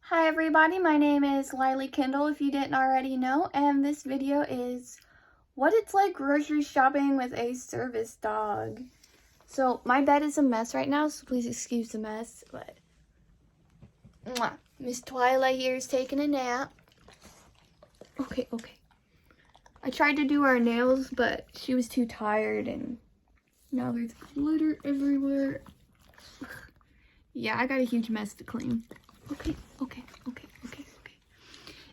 Hi everybody, my name is Lily Kendall if you didn't already know, and this video is what it's like grocery shopping with a service dog. So my bed is a mess right now, so please excuse the mess, but Miss Twyla here is taking a nap. Okay. I tried to do her nails, but she was too tired and now there's glitter everywhere. Yeah, I got a huge mess to clean. Okay.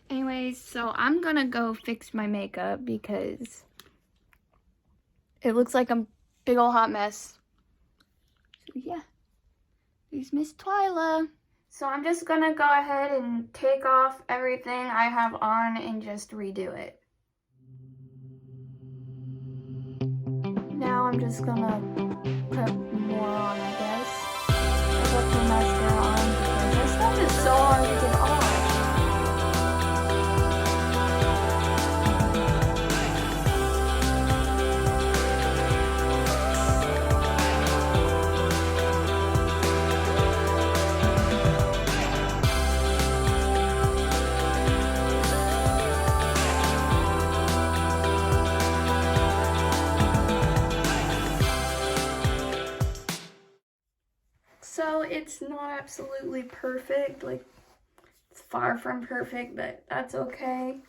Anyways, so I'm gonna go fix my makeup because it looks like a big ol' hot mess. So yeah, there's Miss Twyla. So I'm just gonna go ahead and take off everything I have on and just redo it. Now I'm just gonna put more on, I guess. I put the mascara on because this stuff is so hard to get off. So it's not absolutely perfect, like it's far from perfect, but that's okay.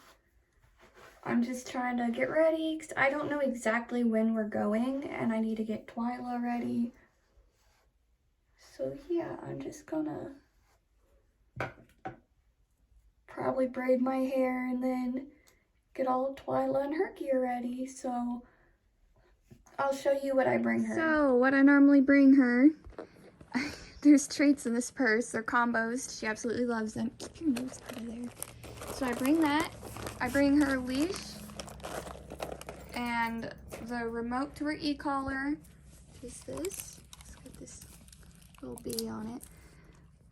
I'm just trying to get ready because I don't know exactly when we're going and I need to get Twyla ready. So yeah, I'm just gonna probably braid my hair and then get all of Twyla and her gear ready. So I'll show you what I bring her. So what I normally bring her, there's treats in this purse. They're combos. She absolutely loves them. Keep your nose out of there. So I bring that. I bring her leash and the remote to her e-collar. Is this? It's got this little bee on it.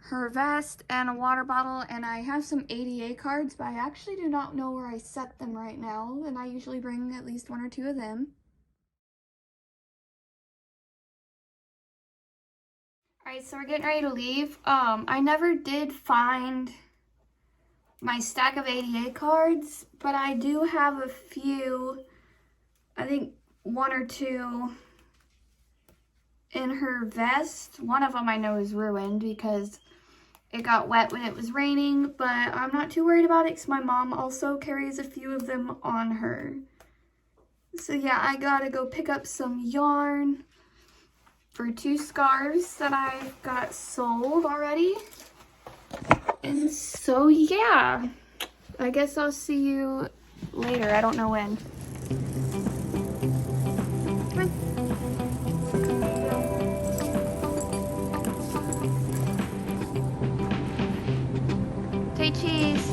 Her vest and a water bottle, and I have some ADA cards, but I actually do not know where I set them right now, and I usually bring at least 1 or 2 of them. Alright, so we're getting ready to leave. I never did find my stack of ADA cards, but I do have a few, I think 1 or 2 in her vest. One of them I know is ruined because it got wet when it was raining, but I'm not too worried about it because my mom also carries a few of them on her. So yeah, I gotta go pick up some yarn for 2 scarves that I've got sold already. And so yeah, I guess I'll see you later. I don't know when. Come on. Say cheese.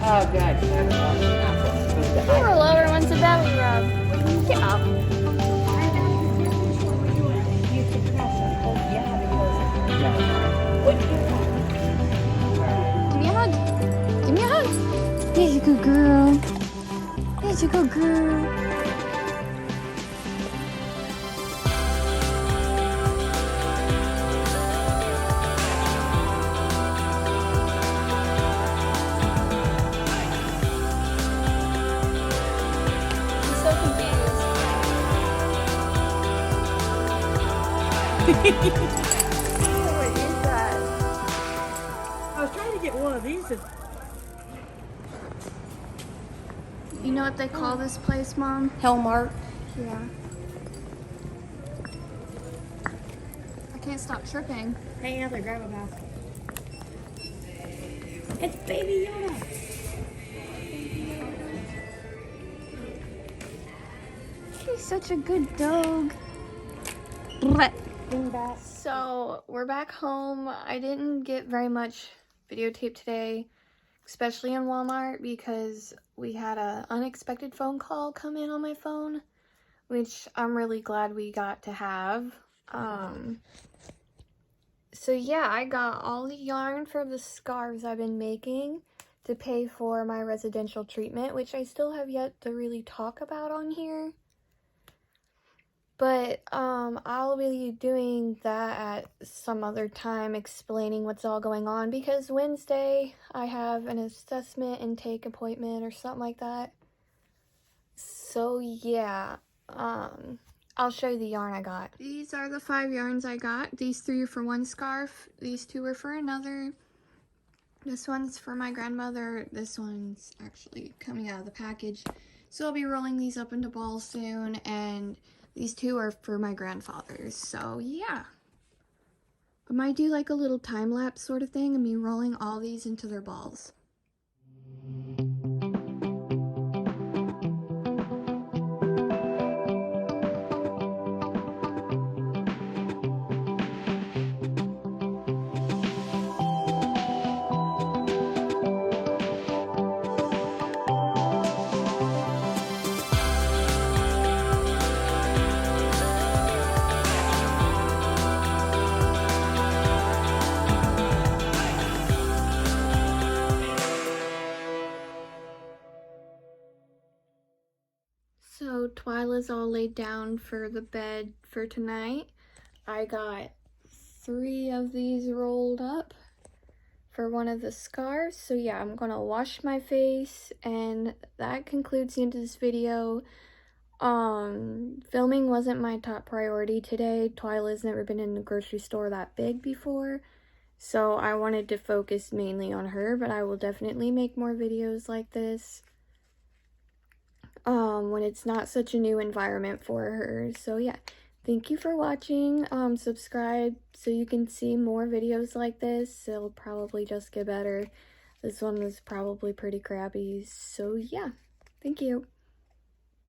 Oh, God. Roll over once a belly rub. Yeah. Give me a hug. Give me a hug. There's a good girl. There's a good girl. What is that? I was trying to get one of these. You know what they call this place, Mom? Hellmark. Yeah. I can't stop tripping. Hang out there, grab a basket. It's Baby Yoda. He's such a good dog. So we're back home. I didn't get very much videotape today, especially in Walmart, because we had an unexpected phone call come in on my phone, which I'm really glad we got to have. So yeah, I got all the yarn for the scarves I've been making. to pay for my residential treatment, which I still have yet to really talk about on here. But I'll be doing that at some other time, explaining what's all going on, because Wednesday I have an assessment intake appointment or something like that. So yeah, I'll show you the yarn I got. These are the 5 yarns I got. These 3 are for one scarf, these 2 are for another. This one's for my grandmother. This one's actually coming out of the package. So I'll be rolling these up into balls soon, and these 2 are for my grandfather's. So yeah. I might do like a little time lapse sort of thing and me rolling all these into their balls. So Twyla's all laid down for the bed for tonight. I got 3 of these rolled up for one of the scarves. So yeah, I'm gonna wash my face, and that concludes the end of this video. Filming wasn't my top priority today. Twyla's never been in the grocery store that big before, so I wanted to focus mainly on her, but I will definitely make more videos like this when it's not such a new environment for her. So yeah, thank you for watching. Subscribe so you can see more videos like this. It'll probably just get better. This one was probably pretty crappy. So yeah, thank you.